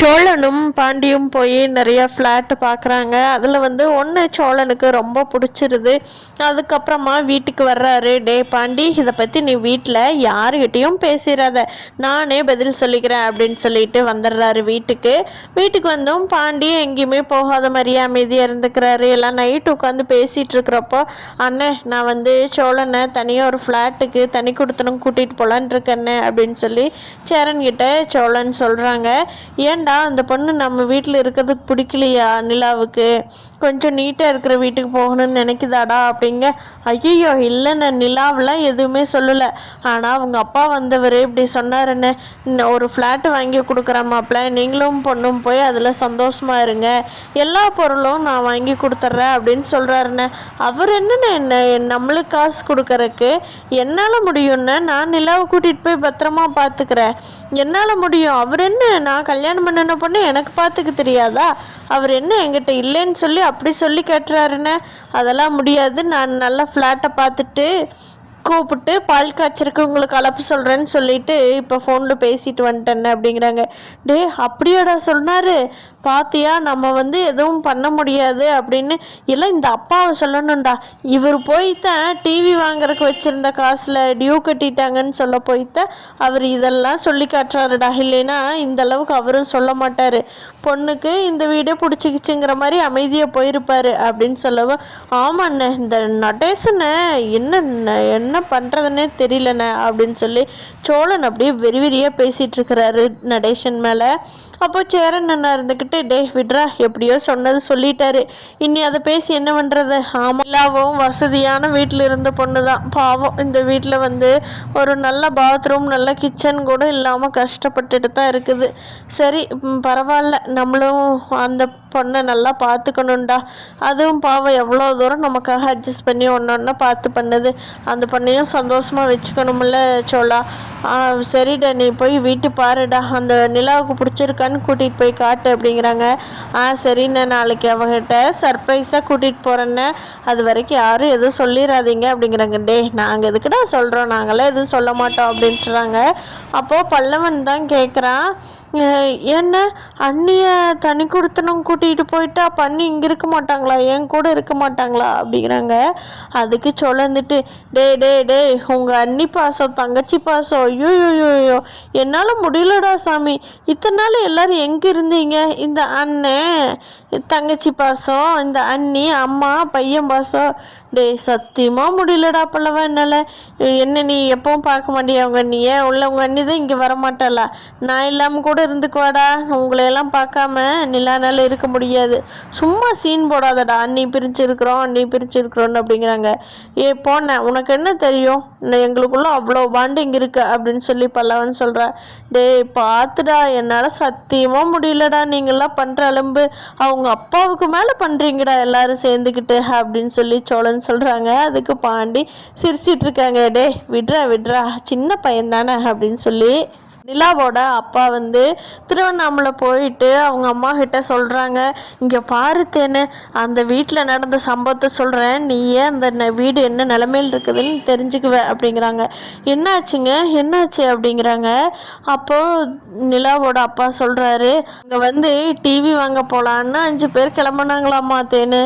சோழனும் பாண்டியும் போய் நிறைய ஃப்ளாட்டு பார்க்குறாங்க. அதில் ஒன்று சோழனுக்கு ரொம்ப பிடிச்சிருது. அதுக்கப்புறமா வீட்டுக்கு வர்றாரு. டே பாண்டி, இதை பற்றி நீ வீட்டில் யாருக்கிட்டேயும் பேசிடாத, நானே பதில் சொல்லிக்கிறேன் அப்படின்னு சொல்லிட்டு வந்துடுறாரு வீட்டுக்கு. வீட்டுக்கு வந்தும் பாண்டி எங்கேயுமே போகாத மாதிரியே அமைதியாக இருந்துக்கிறாரு. எல்லாம் நைட்டு உட்காந்து பேசிகிட்டு இருக்கிறப்போ, அண்ணே நான் சோழனை தனியாக ஒரு ஃப்ளாட்டுக்கு தனி கொடுத்தனும் கூட்டிகிட்டு போகலான் இருக்கேன்னு அப்படின்னு சொல்லி சேரன்கிட்ட சோழன் சொல்கிறாங்க. ஏன்டா அந்த பொண்ணு நம்ம வீட்டில் இருக்கிறதுக்கு பிடிக்கலையா நிலாவுக்கு? கொஞ்சம் நீட்டாக இருக்கிற வீட்டுக்கு போகணும்னு நினைக்குதாடா அப்படிங்க. ஐயோ இல்லைண்ணே, நிலாவெலாம் எதுவுமே சொல்லலை. ஆனால் அவங்க அப்பா வந்தவர் இப்படி சொன்னாருன்னு, ஒரு ஃப்ளாட்டு வாங்கி கொடுக்குறேன் மாப்பிள்ள, நீங்களும் பொண்ணும் போய் அதில் சந்தோஷமாக இருங்க, எல்லா பொருளும் நான் வாங்கி கொடுத்துட்றேன் அப்படின்னு சொல்கிறாருண்ணே. அவர் என்ன நம்மளுக்கு காசு கொடுக்கறக்கு என்னால் முடியும்னு, நான் நிலாவை கூட்டிகிட்டு போய் பத்திரமா பார்த்துக்கிறேன், என்னால் முடியும். அவர் என்ன, நான் கல்யாணம் பண்ணின பொண்ணு எனக்கு பார்த்துக்க தெரியாதா? அவர் என்ன என்கிட்ட இல்லைன்னு சொல்லி அப்படி சொல்லி கேட்டுறாருன்னு? அதெல்லாம் முடியாது, நான் நல்ல ஃப்ளாட்டை பார்த்துட்டு கூப்பிட்டு பால் காய்ச்சருக்கு உங்களுக்கு அழைப்பு சொல்கிறேன்னு சொல்லிட்டு இப்போ ஃபோனில் பேசிட்டு வந்துட்டேன்னு அப்படிங்கிறாங்க. டே அப்படியாடா சொன்னார்? பாத்தியா, நம்ம எதுவும் பண்ண முடியாது அப்படின்னு. இல்லை, இந்த அப்பாவை சொல்லணும்டா. இவர் போய்த்தான் டிவி வாங்குறதுக்கு வச்சுருந்த காசில் டியூ கட்டிட்டாங்கன்னு சொல்ல போய்த்தான் அவர் இதெல்லாம் சொல்லி காட்டுறாருடா. இல்லைன்னா இந்த அளவுக்கு அவரும் சொல்ல மாட்டார். பொண்ணுக்கு இந்த வீடே பிடிச்சிக்கிச்சுங்கிற மாதிரி அமைதியாக போயிருப்பார் அப்படின்னு சொல்லவும், ஆமாண்ணே இந்த நடேசனை என்ன பண்ணுறதுன்னே தெரியலண்ணே அப்படின்னு சொல்லி சோழன் அப்படியே வெறியாக பேசிகிட்ருக்கிறாரு நடேசன் மேலே. அப்போ சேரன் அண்ணா இருந்துக்கிட்டு, டே விட்ரா, எப்படியோ சொன்னது சொல்லிட்டாரு, இனி அதை பேசி என்ன பண்ணுறது? ஆமாம், எல்லாவும் வசதியான வீட்டில் இருந்த பொண்ணு தான் பாவம். இந்த வீட்டில் ஒரு நல்ல பாத்ரூம் நல்ல கிச்சன் கூட இல்லாமல் கஷ்டப்பட்டுட்டு தான் இருக்குது. சரி பரவாயில்ல, நம்மளும் அந்த பொண்ணை நல்லா பார்த்துக்கணுண்டா. அதுவும் பாவம் எவ்வளோ தூரம் நமக்காக அட்ஜஸ்ட் பண்ணி ஒன்று பார்த்து பண்ணுது. அந்த பொண்ணையும் சந்தோஷமாக வச்சுக்கணும்ல சோழா. சரிடா, நீ போய் வீட்டு பாருடா, அந்த நிலாவுக்கு பிடிச்சிருக்கான்னு கூட்டிகிட்டு போய் காட்டு அப்படிங்கிறாங்க. சரிண்ணே, நாளைக்கு அவகிட்ட சர்ப்ரைஸாக கூட்டிகிட்டு போகிறேன்னு, அது வரைக்கும் யாரும் எதுவும் சொல்லிடாதீங்க அப்படிங்கிறாங்க. டே நாங்கள் எதுக்குடா சொல்கிறோம், நாங்களாம் எதுவும் சொல்ல மாட்டோம் அப்படின்ட்டுறாங்க. அப்போது பல்லவன் தான் கேட்குறான், என்ன அண்ணிய தனி கொடுத்தனும் கூட்டிகிட்டு போயிட்டா பண்ணி இங்கே இருக்க மாட்டாங்களா, என் கூட இருக்க மாட்டாங்களா அப்படிங்கிறாங்க. அதுக்கு சொல்லிட்டு, டே உங்கள் அண்ணி பாசம் தங்கச்சி பாசம், ஐயோயோயோ என்னால் முடியலடா சாமி, இத்தனை நாள் எல்லோரும் எங்கே இருந்தீங்க? இந்த அண்ணன் தங்கச்சி பாசம், இந்த அண்ணி அம்மா பையன் பாசம், டே சத்தியமாக முடியலடா பல்லவா என்னால். என்ன நீ எப்பவும் பார்க்க மாட்டியா உங்கள் அண்ணியை? உங்கள் அண்ணி தான் இங்கே வரமாட்டாளா? நான் இல்லாமல் கூட இருந்துக்குவாடா, உங்களையெல்லாம் பார்க்காம நிலானால இருக்க முடியாது, சும்மா சீன் போடாதடா, அண்ணி பிரிச்சிருக்கிறோன்னு அப்படிங்கிறாங்க. போனேன், உனக்கு என்ன தெரியும், எங்களுக்குள்ள அவ்வளோ பாண்டிங் இருக்கு அப்படின்னு சொல்லி பல்லவன் சொல்கிறா. டே பார்த்துடா, என்னால் சத்தியமாக முடியலடா, நீங்களாம் பண்ணுற அலும்பு அவங்க அப்பாவுக்கு மேலே பண்ணுறீங்கடா எல்லாரும் சேர்ந்துக்கிட்டு அப்படின்னு சொல்லி சோழன் சொல்கிறாங்க. அதுக்கு பாண்டி சிரிச்சிட்டு இருக்காங்க. டே விட்ரா சின்ன பையன் தானே அப்படின்னு சொல்லி நிலாவோட அப்பா திருவண்ணாமலை போயிட்டு அவங்க அம்மா கிட்ட சொல்கிறாங்க, இங்கே பாருத்தேன்னு அந்த வீட்டில் நடந்த சம்பவத்தை சொல்கிறேன், நீயே அந்த வீடு என்ன நிலமையில் இருக்குதுன்னு தெரிஞ்சுக்குவேன் அப்படிங்கிறாங்க. என்னாச்சு அப்படிங்கிறாங்க. அப்போது நிலாவோட அப்பா சொல்கிறாரு, அங்கே டிவி வாங்க போகலான்னு 5 பேர் கிளம்புனாங்களாம்மா தேனு,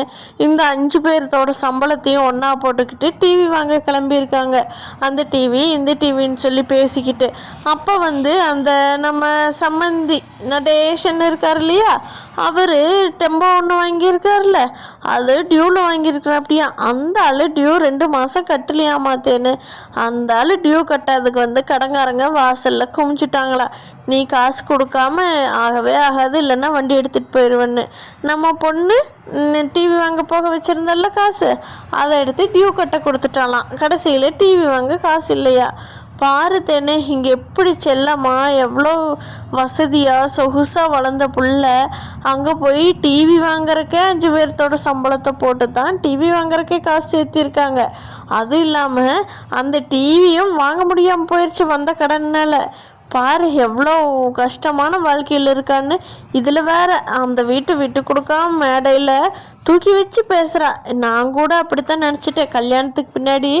இந்த 5 பேர்த்தோட சம்பளத்தையும் ஒன்றா போட்டுக்கிட்டு டிவி வாங்க கிளம்பியிருக்காங்க. அந்த டிவி இந்த டிவின்னு சொல்லி பேசிக்கிட்டு, அப்போ அந்த நம்ம சம்மந்தி நடேசன் இருக்கார் இல்லையா, அவர் டெம்போ ஒன்று வாங்கியிருக்காருல்ல, அது டியூவில் வாங்கியிருக்கிறார். அப்படியா, அந்த ஆள் டியூ 2 மாதம் கட்டலையாமாத்தேன்னு, அந்த ஆள் டியூ கட்டாததுக்கு கடங்காரங்க வாசலில் குமிச்சுட்டாங்களா, நீ காசு கொடுக்காம ஆகவே ஆகாது, இல்லைன்னா வண்டி எடுத்துகிட்டு போயிடுவேன்னு. நம்ம பொண்ணு டிவி வாங்க போக வச்சுருந்தல்ல காசு, அதை எடுத்து டியூ கட்ட கொடுத்துட்டாலாம். கடைசியில் டிவி வாங்க காசு இல்லையா. பாரு தேனே, இங்கே எப்படி செல்லம்மா எவ்வளோ வசதியாக சொகுசாக வளர்ந்த புள்ள அங்கே போய் டிவி வாங்குறக்கே 5 பேர்த்தோட சம்பளத்தை போட்டு தான் டிவி வாங்குறக்கே காசு சேர்த்திருக்காங்க. அதுவும் இல்லாமல் அந்த டிவியும் வாங்க முடியாமல் போயிடுச்சு வந்த கடனால். பாரு எவ்வளோ கஷ்டமான வாழ்க்கையில் இருக்கான்னு. இதில் வேற அந்த விட்டு கொடுக்காம மேடையில் தூக்கி வச்சு பேசுகிறா. நான் கூட அப்படித்தான் நினச்சிட்டேன். கல்யாணத்துக்கு பின்னாடி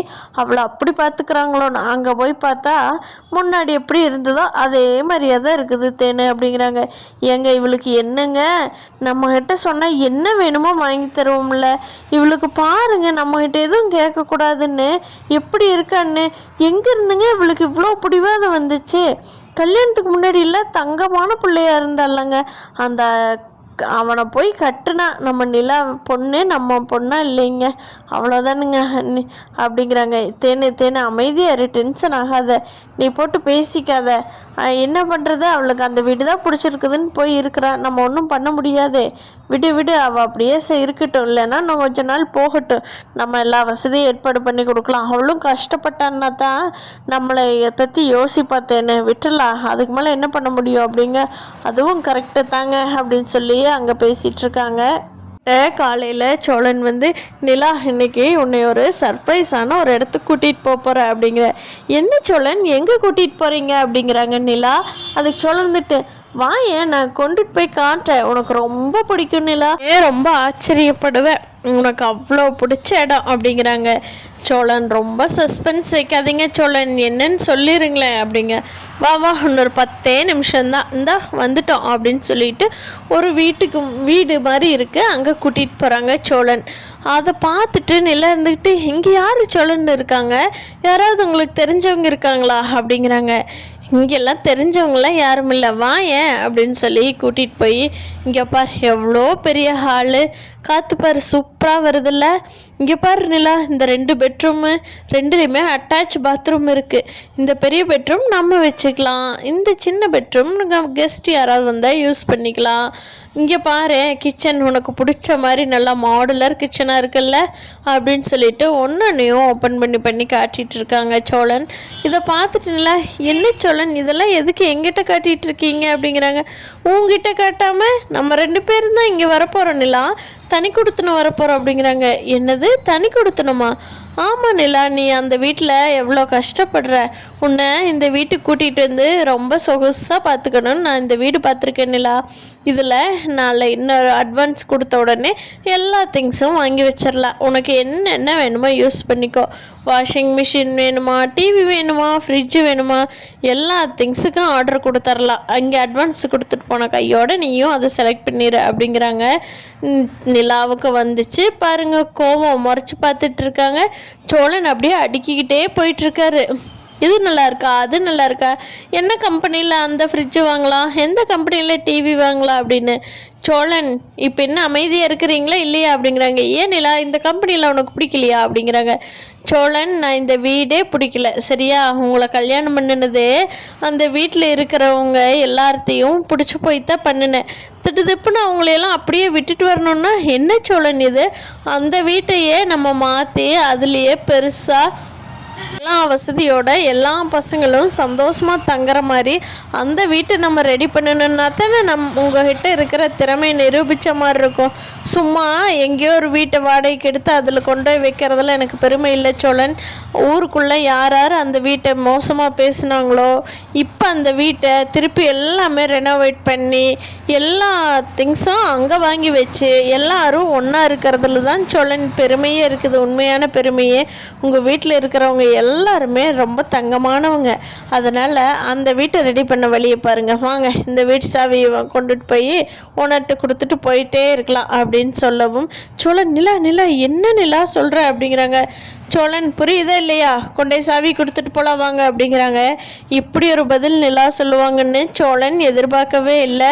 அவளை அப்படி பார்த்துக்கிறாங்களோ, அங்கே போய் பார்த்தா முன்னாடி எப்படி இருந்ததோ அதே மாதிரியே தான் இருக்குது தேனு அப்படிங்கிறாங்க. ஏங்க இவளுக்கு என்னங்க, நம்மக்கிட்ட சொன்னால் என்ன வேணுமோ வாங்கி தருவோம்ல, இவளுக்கு பாருங்க நம்மக்கிட்ட எதுவும் கேட்கக்கூடாதுன்னு எப்படி இருக்கான்னு. எங்கே இருந்துங்க இவளுக்கு இவ்வளோ பிடிவாதம் வந்துச்சு? கல்யாணத்துக்கு முன்னாடி இல்லை தங்கமான பிள்ளையா இருந்தாலங்க, அந்த அவனை போய் கட்டுனா நம்ம நிலா பொண்ணு நம்ம பொண்ணா இல்லைங்க, அவ்வளோதானுங்க அப்படிங்கிறாங்க. தேனு அமைதியாக டென்ஷன் ஆகாத, நீ போட்டு பேசிக்காத. என்ன பண்ணுறது, அவளுக்கு அந்த வீடு தான் பிடிச்சிருக்குதுன்னு போய் இருக்கிறான், நம்ம ஒன்றும் பண்ண முடியாதே. விடு அவள் அப்படியே இருக்கட்டும், இல்லைன்னா இன்னும் கொஞ்ச நாள் போகட்டும், நம்ம எல்லா வசதியும் ஏற்பாடு பண்ணி கொடுக்கலாம். அவளும் கஷ்டப்பட்டான்னா தான் நம்மளை பற்றி யோசிப்பாத்தேன்னு விட்டுலாம், அதுக்கு மேலே என்ன பண்ண முடியும் அப்படிங்க. அதுவும் கரெக்டு தாங்க அப்படின்னு சொல்லி அங்கே பேசிகிட்ருக்காங்க. காலையில் சோழன் வந்து நிலா இன்னைக்கு உன்னை ஒரு சர்ப்ரைஸான ஒரு இடத்துக்கு கூட்டிகிட்டு போகிற அப்படிங்கிற. என்ன சோழன் எங்கே கூட்டிகிட்டு போகிறீங்க அப்படிங்கிறாங்க நிலா. அதுக்கு சோழன் வந்துட்டு வாயேன் நான் கொண்டுட்டு போய் காட்டுறேன், உனக்கு ரொம்ப பிடிக்கும் நிலா, ரொம்ப ஆச்சரியப்படுவேன், உனக்கு அவ்வளோ பிடிச்ச இடம் அப்படிங்கிறாங்க. சோழன் ரொம்ப சஸ்பென்ஸ் வைக்காதீங்க சோழன், என்னன்னு சொல்லிடுங்களேன் அப்படிங்க. வா இன்னொரு 10 நிமிஷம்தான், இந்தா வந்துட்டோம் அப்படின்னு சொல்லிட்டு ஒரு வீடு மாதிரி இருக்குது, அங்கே கூட்டிகிட்டு போகிறாங்க சோழன். அதை பார்த்துட்டு நிலா இருந்துக்கிட்டு இங்கே யார் சோழன் இருக்காங்க, யாராவது உங்களுக்கு தெரிஞ்சவங்க இருக்காங்களா அப்படிங்கிறாங்க. இங்கெல்லாம் தெரிஞ்சவங்களாம் யாரும் இல்லை, வாயேன் அப்படின்னு சொல்லி கூட்டிகிட்டு போய் இங்கே பார் எவ்வளோ பெரிய ஹாலு, காற்று பார் சூப்பராக வருதில்ல, இங்கே பாரு நிலா இந்த 2 பெட்ரூமு, 2லேயுமே அட்டாச் பாத்ரூம் இருக்குது. இந்த பெரிய பெட்ரூம் நம்ம வச்சுக்கலாம், இந்த சின்ன பெட்ரூம் கெஸ்ட் யாராவது வந்தால் யூஸ் பண்ணிக்கலாம். இங்கே பாரு கிச்சன் உனக்கு பிடிச்ச மாதிரி நல்லா மாடுலர் கிச்சனாக இருக்குல்ல அப்படின்னு சொல்லிட்டு ஒன்றையும் ஓப்பன் பண்ணி காட்டிகிட்டு இருக்காங்க சோழன். இதை பார்த்துட்டுல என்ன சோழன் இதெல்லாம் எதுக்கு எங்கிட்ட காட்டிகிட்டு இருக்கீங்க அப்படிங்கிறாங்க. உங்ககிட்ட காட்டாமல் நம்ம 2 பேரும் தான் இங்கே வரப்போகிறோம் நிலா, தனி கொடுத்தனும் வரப்போகிறோம் அப்படிங்கிறாங்க. என்னது தனி கொடுத்தனுமா? ஆமாம் நிலா, நீ அந்த வீட்டில் எவ்வளோ கஷ்டப்படுற, உன்னை இந்த வீட்டுக்கு கூட்டிகிட்டு வந்து ரொம்ப சொகுசாக பார்த்துக்கணும்னு நான் இந்த வீடு பார்த்துருக்கேன் நிலா. இதில் நான் இன்னொரு அட்வான்ஸ் கொடுத்த உடனே எல்லா திங்ஸும் வாங்கி வச்சிடலாம், உனக்கு என்னென்ன வேணுமோ யூஸ் பண்ணிக்கோ. வாஷிங் மிஷின் வேணுமா, டிவி வேணுமா, ஃப்ரிட்ஜு வேணுமா, எல்லா திங்ஸுக்கும் ஆர்டர் கொடுத்துர்லாம். அங்கே அட்வான்ஸ் கொடுத்துட்டு போன கையோடு நீயும் அதை செலக்ட் பண்ணிடு அப்படிங்கிறாங்க. நிலாவுக்கு வந்துச்சு பாருங்க கோவம், முறைச்சி பார்த்துட்டு இருக்காங்க. சோழன் அப்படியே அடுக்கிக்கிட்டே போயிட்டுருக்காரு. இது நல்லா இருக்கா, அது நல்லா இருக்கா, என்ன கம்பெனியில் அந்த ஃப்ரிட்ஜு வாங்கலாம், எந்த கம்பெனியில் டிவி வாங்கலாம் அப்படின்னு. சோழன் இப்போ என்ன அமைதியாக இருக்கிறீங்களா இல்லையா அப்படிங்கிறாங்க. ஏன் நிலா இந்த கம்பெனியில் உனக்கு பிடிக்கலையா அப்படிங்கிறாங்க. சோழன் நான் இந்த வீடே பிடிக்கல சரியா, உங்களை கல்யாணம் பண்ணினதே அந்த வீட்டில் இருக்கிறவங்க எல்லாத்தையும் பிடிச்சி போய் தான் பண்ணினேன், திட்டுப்புன்னு அவங்களையெல்லாம் அப்படியே விட்டுட்டு வரணுன்னா என்ன சோழன் இது, அந்த வீட்டையே நம்ம மாற்றி அதுலேயே பெருசாக எல்லா வசதியோட எல்லா பசங்களும் சந்தோஷமாக தங்குற மாதிரி அந்த வீட்டை நம்ம ரெடி பண்ணணுன்னா தானே உங்ககிட்ட இருக்கிற திறமையை நிரூபித்த மாதிரி இருக்கும். சும்மா எங்கேயோ ஒரு வீட்டை வாடகைக்கு எடுத்து அதில் கொண்டு போய் வைக்கிறதுல எனக்கு பெருமை இல்லை சோழன். ஊருக்குள்ளே யார் அந்த வீட்டை மோசமாக பேசுனாங்களோ இப்போ அந்த வீட்டை திருப்பி எல்லாமே ரெனோவேட் பண்ணி எல்லா திங்ஸும் அங்கே வாங்கி வச்சு எல்லாரும் ஒன்றா இருக்கிறதுல தான் சோழன் பெருமையே இருக்குது. உண்மையான பெருமையே உங்கள் வீட்டில் இருக்கிறவங்க எல்லாருமே ரொம்ப தங்கமானவங்க. அதனால் அந்த வீட்டை ரெடி பண்ண வழியை பாருங்கள், வாங்க இந்த வீட்டு சாவியை கொண்டுட்டு போய் ஓனர்கிட்ட கொடுத்துட்டு போயிட்டே இருக்கலாம் அப்படின்னு சொல்லவும் சோழன் நிலா என்ன நிலா சொல்கிற அப்படிங்கிறாங்க. சோழன் புரியுதா இல்லையா, கொண்டே சாவி கொடுத்துட்டு போலாம் வாங்க அப்படிங்கிறாங்க. இப்படி ஒரு பதில் நிலா சொல்லுவாங்கன்னு சோழன் எதிர்பார்க்கவே இல்லை.